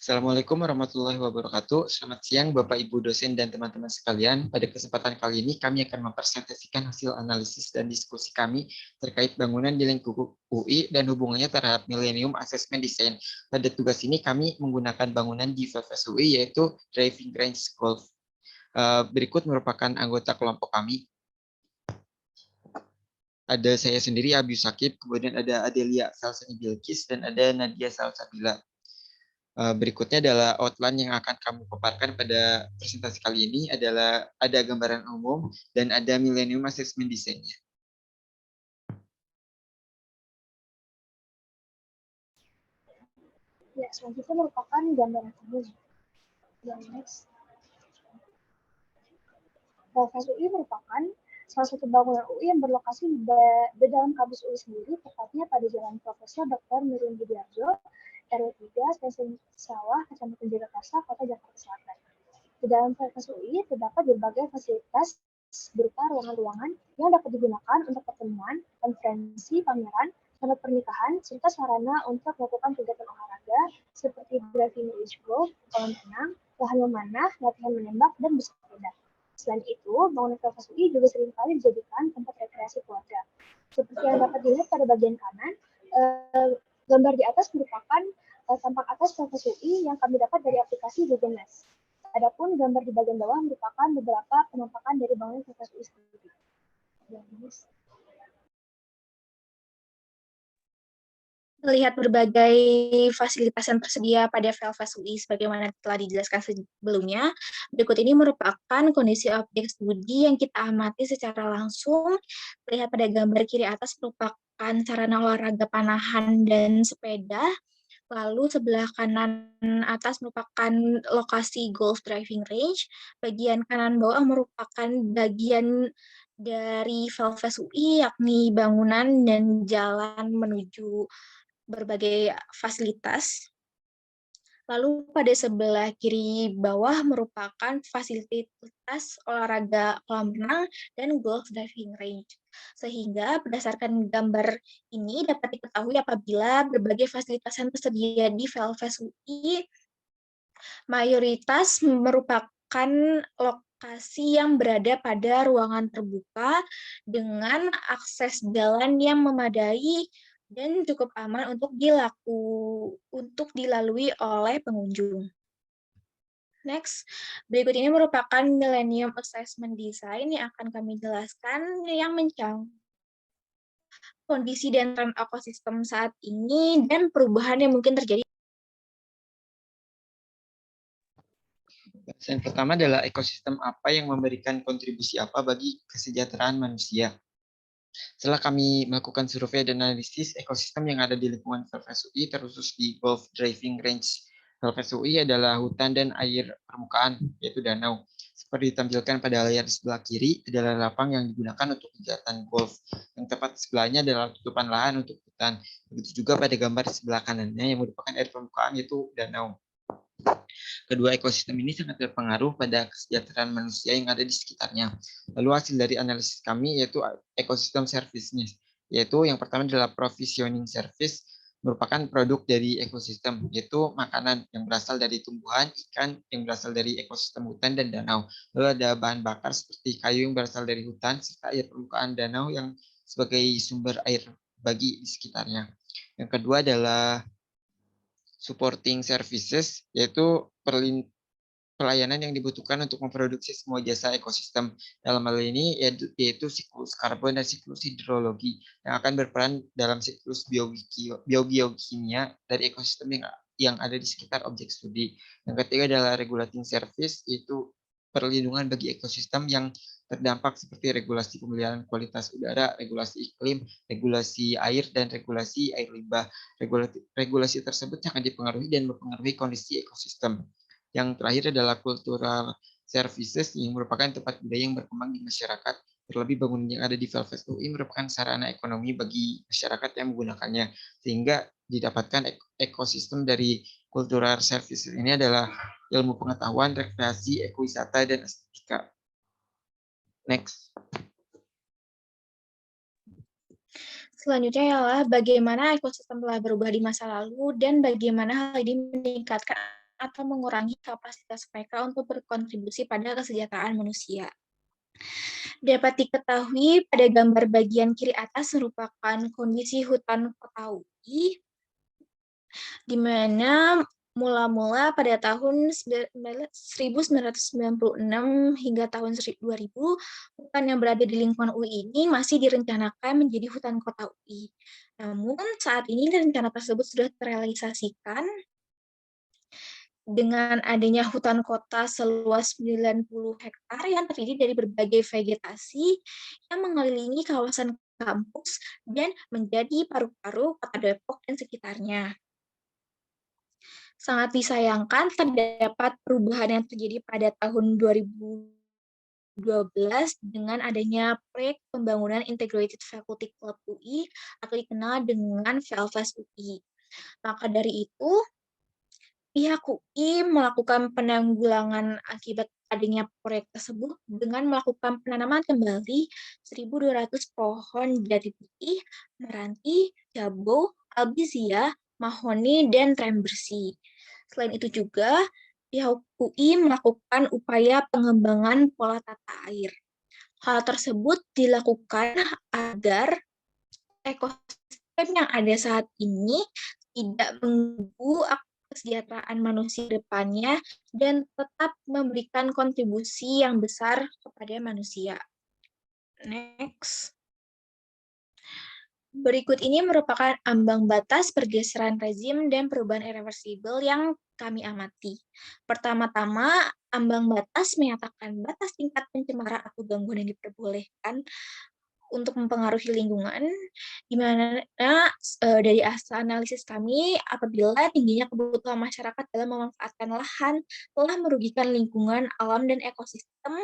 Assalamualaikum warahmatullahi wabarakatuh. Selamat siang Bapak Ibu dosen dan teman-teman sekalian. Pada kesempatan kali ini kami akan mempresentasikan hasil analisis dan diskusi kami terkait bangunan di lingkup UI dan hubungannya terhadap Millennium Assessment Design. Pada tugas ini kami menggunakan bangunan di Fakultas UI yaitu Driving Range Golf. Berikut merupakan anggota kelompok kami. Ada saya sendiri Abi Sakib, kemudian ada Adelia Salsani Bilkis dan ada Nadia Salsabila. Berikutnya adalah outline yang akan kami paparkan pada presentasi kali ini adalah ada gambaran umum dan ada Millennium Assessment Design-nya. Ya, selanjutnya merupakan gambaran umum. Yang next. Fakultas UI merupakan salah satu bangunan UI yang berlokasi di dalam kampus UI sendiri, tepatnya pada Jalan Profesor Dr. Nurul Budiarjo, RW 3, Stasiun Sawah, Kecamatan Jagakarsa, Kota Jakarta Selatan. Di dalam Fakultas UI terdapat berbagai fasilitas berupa ruangan-ruangan yang dapat digunakan untuk pertemuan, konferensi, pameran, sampai pernikahan, serta sarana untuk melakukan kegiatan olahraga seperti driving range golf, kolam renang, lahan memanah, latihan menembak, dan bersepeda. Selain itu, bangunan Fakultas UI juga seringkali dijadikan tempat rekreasi keluarga. Seperti yang dapat dilihat pada bagian kanan, gambar di atas merupakan tampak atas Fakultas UI yang kami dapat dari aplikasi Google Maps. Adapun gambar di bagian bawah merupakan beberapa penampakan dari bangunan Fakultas UI sendiri. Melihat berbagai fasilitas yang tersedia pada Fakultas UI sebagaimana telah dijelaskan sebelumnya, berikut ini merupakan kondisi objek studi yang kita amati secara langsung. Terlihat pada gambar kiri atas merupakan sarana olahraga panahan dan sepeda. Lalu sebelah kanan atas merupakan lokasi golf driving range. Bagian kanan bawah merupakan bagian dari Fakultas UI, yakni bangunan dan jalan menuju berbagai fasilitas. Lalu pada sebelah kiri bawah merupakan fasilitas olahraga kolam renang dan golf driving range. Sehingga berdasarkan gambar ini dapat diketahui apabila berbagai fasilitas yang tersedia di Fakultas UI mayoritas merupakan lokasi yang berada pada ruangan terbuka dengan akses jalan yang memadai dan cukup aman untuk dilalui oleh pengunjung. Next, berikut ini merupakan Millennium Assessment Design yang akan kami jelaskan yang mencangkup kondisi dan tren ekosistem saat ini dan perubahan yang mungkin terjadi. Yang pertama adalah ekosistem apa yang memberikan kontribusi apa bagi kesejahteraan manusia. Setelah kami melakukan survei dan analisis ekosistem yang ada di lingkungan Fakultas UI, terkhusus di golf driving range Fakultas UI adalah hutan dan air permukaan, yaitu danau. Seperti ditampilkan pada layar di sebelah kiri, adalah lapang yang digunakan untuk kegiatan golf. Yang tepat sebelahnya adalah tutupan lahan untuk hutan. Begitu juga pada gambar di sebelah kanannya yang merupakan air permukaan, yaitu danau. Kedua ekosistem ini sangat berpengaruh pada kesejahteraan manusia yang ada di sekitarnya. Lalu hasil dari analisis kami yaitu ekosistem service-nya, yaitu yang pertama adalah provisioning service, merupakan produk dari ekosistem, yaitu makanan yang berasal dari tumbuhan, ikan yang berasal dari ekosistem hutan dan danau. Lalu ada bahan bakar seperti kayu yang berasal dari hutan, serta air permukaan danau yang sebagai sumber air bagi di sekitarnya. Yang kedua adalah supporting services, yaitu pelayanan yang dibutuhkan untuk memproduksi semua jasa ekosistem. Dalam hal ini yaitu siklus karbon dan siklus hidrologi yang akan berperan dalam siklus biogeokimia dari ekosistem yang ada di sekitar objek studi. Yang ketiga adalah regulating service, yaitu perlindungan bagi ekosistem yang terdampak seperti regulasi pemeliharaan kualitas udara, regulasi iklim, regulasi air, dan regulasi air limbah. Regulasi tersebut akan dipengaruhi dan mempengaruhi kondisi ekosistem. Yang terakhir adalah cultural services yang merupakan tempat budaya yang berkembang di masyarakat. Terlebih bangunan yang ada di Fakultas UI merupakan sarana ekonomi bagi masyarakat yang menggunakannya. Sehingga didapatkan ekosistem dari cultural services ini adalah ilmu pengetahuan, rekreasi, ekowisata, dan estetika. Next. Selanjutnya ialah bagaimana ekosistem telah berubah di masa lalu dan bagaimana hal ini meningkatkan atau mengurangi kapasitas mereka untuk berkontribusi pada kesejahteraan manusia. Dapat diketahui pada gambar bagian kiri atas merupakan kondisi hutan kota UI, di mana mula-mula pada tahun 1996 hingga tahun 2000, hutan yang berada di lingkungan UI ini masih direncanakan menjadi hutan kota UI. Namun saat ini rencana tersebut sudah terrealisasikan dengan adanya hutan kota seluas 90 hektar yang terdiri dari berbagai vegetasi yang mengelilingi kawasan kampus dan menjadi paru-paru kota Depok dan sekitarnya. Sangat disayangkan terdapat perubahan yang terjadi pada tahun 2012 dengan adanya proyek pembangunan Integrated Faculty Club UI atau dikenal dengan VLFAS UI. Maka dari itu, pihak UI melakukan penanggulangan akibat adanya proyek tersebut dengan melakukan penanaman kembali 1.200 pohon jati putih, meranti, jabo, albizia, mahoni, dan tren bersih. Selain itu juga, pihak UI melakukan upaya pengembangan pola tata air. Hal tersebut dilakukan agar ekosistem yang ada saat ini tidak mengganggu kesejahteraan manusia depannya dan tetap memberikan kontribusi yang besar kepada manusia. Next. Berikut ini merupakan ambang batas pergeseran rezim dan perubahan irreversibel yang kami amati. Pertama-tama, ambang batas menyatakan batas tingkat pencemaran atau gangguan yang diperbolehkan untuk mempengaruhi lingkungan, di mana dari analisis kami, apabila tingginya kebutuhan masyarakat dalam memanfaatkan lahan telah merugikan lingkungan, alam, dan ekosistem,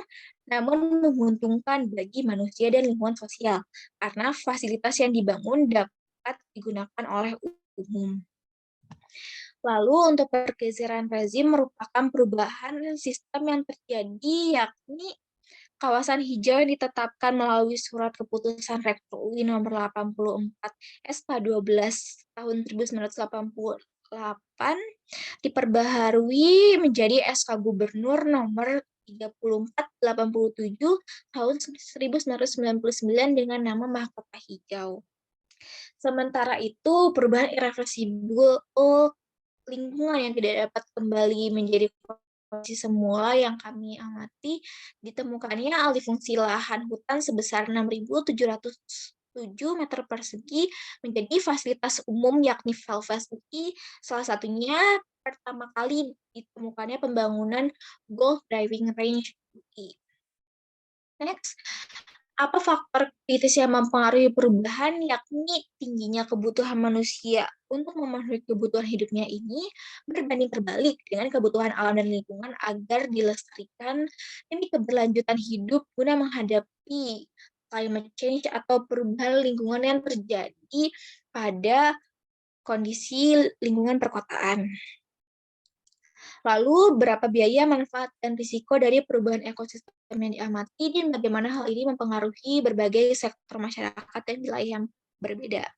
namun menguntungkan bagi manusia dan lingkungan sosial, karena fasilitas yang dibangun dapat digunakan oleh umum. Lalu untuk pergeseran rezim merupakan perubahan sistem yang terjadi, yakni kawasan hijau yang ditetapkan melalui surat keputusan Rektor UI nomor 84 SK 12 tahun 1988 diperbaharui menjadi SK Gubernur nomor 3487 tahun 1999 dengan nama Mahkota Hijau. Sementara itu, perubahan irreversibel lingkungan yang tidak dapat kembali menjadi kondisi semula yang kami amati, ditemukannya alih fungsi lahan hutan sebesar 6.707 meter persegi menjadi fasilitas umum yakni VLFAS UI, salah satunya pertama kali ditemukannya pembangunan golf driving range UI. Next, apa faktor kritis yang mempengaruhi perubahan, yakni tingginya kebutuhan manusia untuk memenuhi kebutuhan hidupnya ini berbanding terbalik dengan kebutuhan alam dan lingkungan agar dilestarikan demi keberlanjutan hidup guna menghadapi climate change atau perubahan lingkungan yang terjadi pada kondisi lingkungan perkotaan. Lalu, berapa biaya, manfaat, dan risiko dari perubahan ekosistem yang diamati, dan bagaimana hal ini mempengaruhi berbagai sektor masyarakat dan wilayah yang berbeda.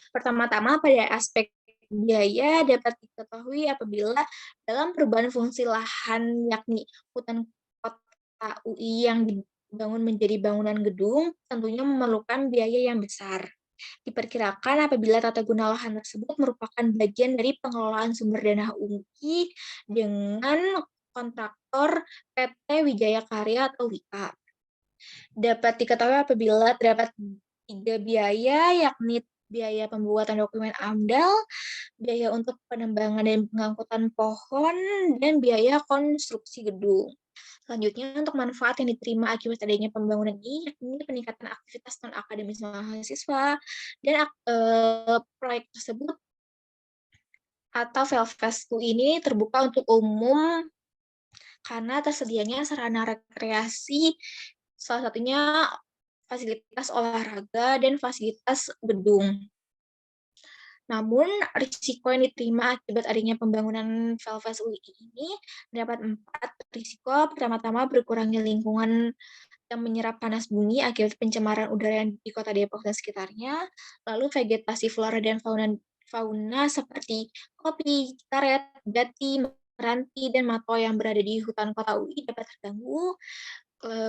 Pertama-tama, pada aspek biaya dapat diketahui apabila dalam perubahan fungsi lahan, yakni hutan kota UI yang dibangun menjadi bangunan gedung, tentunya memerlukan biaya yang besar. Diperkirakan apabila tata guna lahan tersebut merupakan bagian dari pengelolaan sumber dana UI dengan kontraktor PT Wijaya Karya atau WIKA. Dapat diketahui apabila terdapat 3 biaya, yakni biaya pembuatan dokumen AMDAL, biaya untuk penembangan dan pengangkutan pohon, dan biaya konstruksi gedung. Selanjutnya, untuk manfaat yang diterima akibat adanya pembangunan ini, yakni peningkatan aktivitas non-akademis mahasiswa, dan proyek tersebut atau VLFAS ini terbuka untuk umum karena tersedianya sarana rekreasi, salah satunya fasilitas olahraga dan fasilitas gedung. Namun, risiko yang diterima akibat adanya pembangunan VLFAS UI ini dapat 4 risiko. Pertama-tama, berkurangnya lingkungan yang menyerap panas bumi akibat pencemaran udara di kota Depok dan sekitarnya. Lalu vegetasi flora dan fauna seperti kopi, karet, jati, meranti, dan mato yang berada di hutan kota UI dapat terganggu.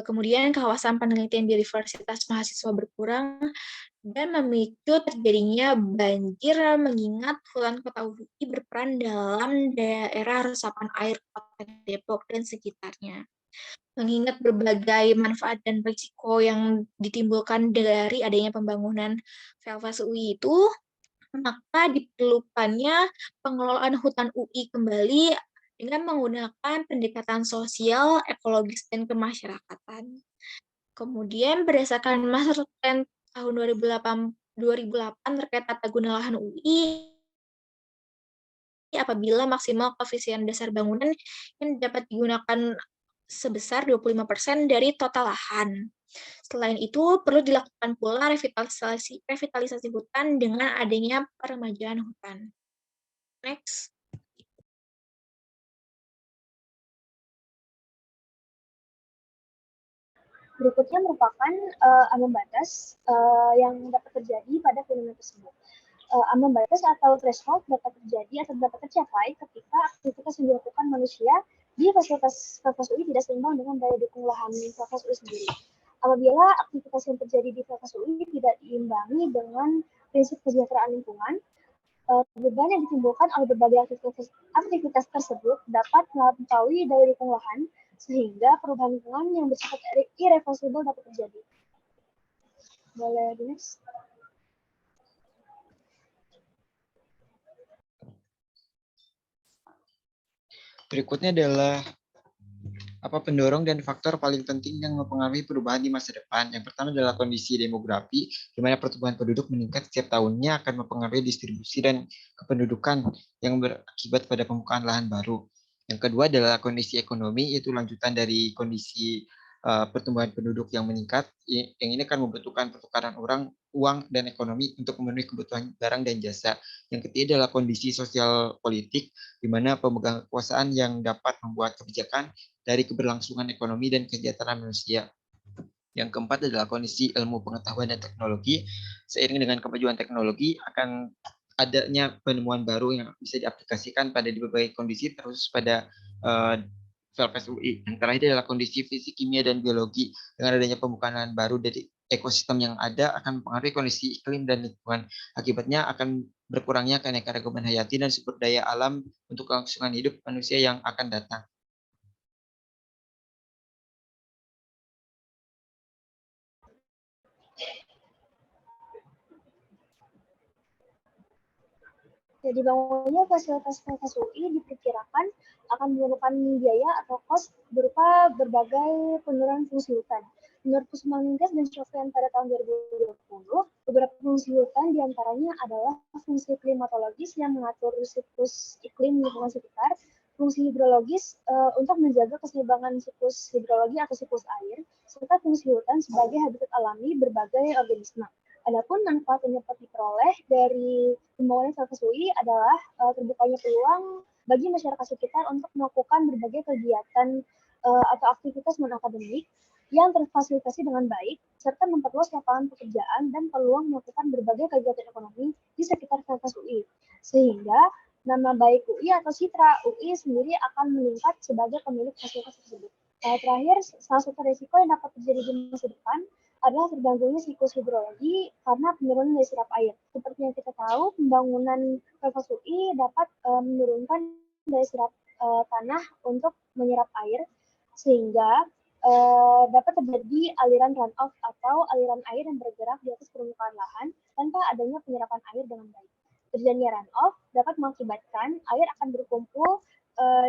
Kemudian kawasan penelitian biodiversitas mahasiswa berkurang dan memicu terjadinya banjir mengingat hutan kota UI berperan dalam daerah resapan air kota Depok dan sekitarnya. Mengingat berbagai manfaat dan risiko yang ditimbulkan dari adanya pembangunan VLVS UI itu, maka diperlukannya pengelolaan hutan UI kembali dengan menggunakan pendekatan sosial, ekologis, dan kemasyarakatan. Kemudian berdasarkan Master Plan tahun 2008 terkait tata guna lahan UI, apabila maksimal koefisien dasar bangunan yang dapat digunakan sebesar 25% dari total lahan. Selain itu, perlu dilakukan pula revitalisasi hutan dengan adanya peremajaan hutan. Next. Berikutnya merupakan ambang batas yang dapat terjadi pada fenomena tersebut. Ambang batas atau threshold dapat terjadi atau dapat tercapai ketika aktivitas yang dilakukan manusia di fasilitas VLVS UI tidak seimbang dengan daya dukung lahan VLVS UI sendiri. Apabila aktivitas yang terjadi di VLVS UI tidak diimbangi dengan prinsip kesejahteraan lingkungan, beban yang ditimbulkan oleh berbagai aktivitas tersebut dapat melampaui daya dukung lahan, sehingga perubahan lingkungan yang bersifat irreversibel dapat terjadi. Boleh di next? Berikutnya adalah pendorong dan faktor paling penting yang mempengaruhi perubahan di masa depan. Yang pertama adalah kondisi demografi, di mana pertumbuhan penduduk meningkat setiap tahunnya akan mempengaruhi distribusi dan kependudukan yang berakibat pada pembukaan lahan baru. Yang kedua adalah kondisi ekonomi, yaitu lanjutan dari kondisi pertumbuhan penduduk yang meningkat. Yang ini akan membutuhkan pertukaran uang dan ekonomi untuk memenuhi kebutuhan barang dan jasa. Yang ketiga adalah kondisi sosial politik, di mana pemegang kekuasaan yang dapat membuat kebijakan dari keberlangsungan ekonomi dan kesejahteraan manusia. Yang keempat adalah kondisi ilmu pengetahuan dan teknologi. Seiring dengan kemajuan teknologi, akan adanya penemuan baru yang bisa diaplikasikan pada berbagai kondisi, terus pada VLVS UI. Yang terakhir adalah kondisi fisik, kimia, dan biologi. Dengan adanya pembukaan lahan baru dari ekosistem yang ada akan mempengaruhi kondisi iklim dan lingkungan. Akibatnya akan berkurangnya keanekaragaman hayati dan sumber daya alam untuk kelangsungan hidup manusia yang akan datang. Jadi bangunnya fasilitas VLVS UI diperkirakan akan memerlukan biaya atau kos berupa berbagai penurunan fungsi hutan. Menurut Kusmaningkas dan Sofian pada tahun 2020, beberapa fungsi hutan diantaranya adalah fungsi klimatologis yang mengatur siklus iklim lingkungan sekitar, fungsi hidrologis untuk menjaga keseimbangan siklus hidrologi atau siklus air, serta fungsi hutan sebagai habitat alami berbagai organisme. Adapun manfaat yang dapat diperoleh dari pembangunan VLVS UI adalah terbukanya peluang bagi masyarakat sekitar untuk melakukan berbagai kegiatan atau aktivitas non-akademik yang terfasilitasi dengan baik, serta memperluas lapangan pekerjaan dan peluang melakukan berbagai kegiatan ekonomi di sekitar VLVS UI. Sehingga nama baik UI atau citra UI sendiri akan meningkat sebagai pemilik fasilitas tersebut. Terakhir, salah satu risiko yang dapat terjadi di masa depan adalah terganggunya siklus hidrologi karena penurunan daya serap air. Seperti yang kita tahu, pembangunan VLVS UI dapat menurunkan daya serap tanah untuk menyerap air, sehingga dapat terjadi aliran runoff atau aliran air yang bergerak di atas permukaan lahan tanpa adanya penyerapan air dengan baik. Terjadinya runoff dapat mengakibatkan air akan berkumpul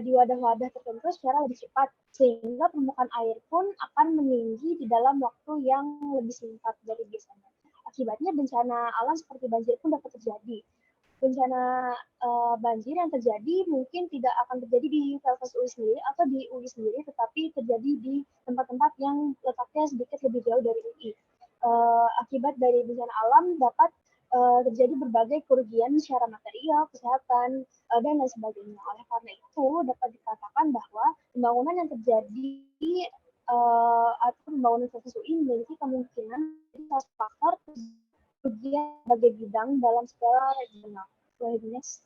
di wadah-wadah tertentu secara lebih cepat, sehingga permukaan air pun akan meninggi di dalam waktu yang lebih singkat dari biasanya. Akibatnya bencana alam seperti banjir pun dapat terjadi. Bencana banjir yang terjadi mungkin tidak akan terjadi di VLVS UI sendiri atau di UI sendiri, tetapi terjadi di tempat-tempat yang letaknya sedikit lebih jauh dari UI. Akibat dari bencana alam dapat terjadi berbagai kerugian secara material, kesehatan, dan lain sebagainya. Oleh karena itu, dapat dikatakan bahwa pembangunan yang terjadi atau pembangunan Fakultas UI memiliki kemungkinan salah satu faktor kerugian sebagai bidang dalam skala regional. Next.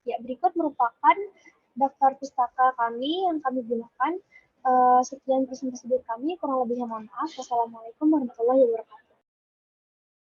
Ya, berikut merupakan daftar pustaka kami yang kami gunakan. Sekian presentasi dari kami, kurang lebihnya mohon maaf. Wassalamualaikum warahmatullahi wabarakatuh.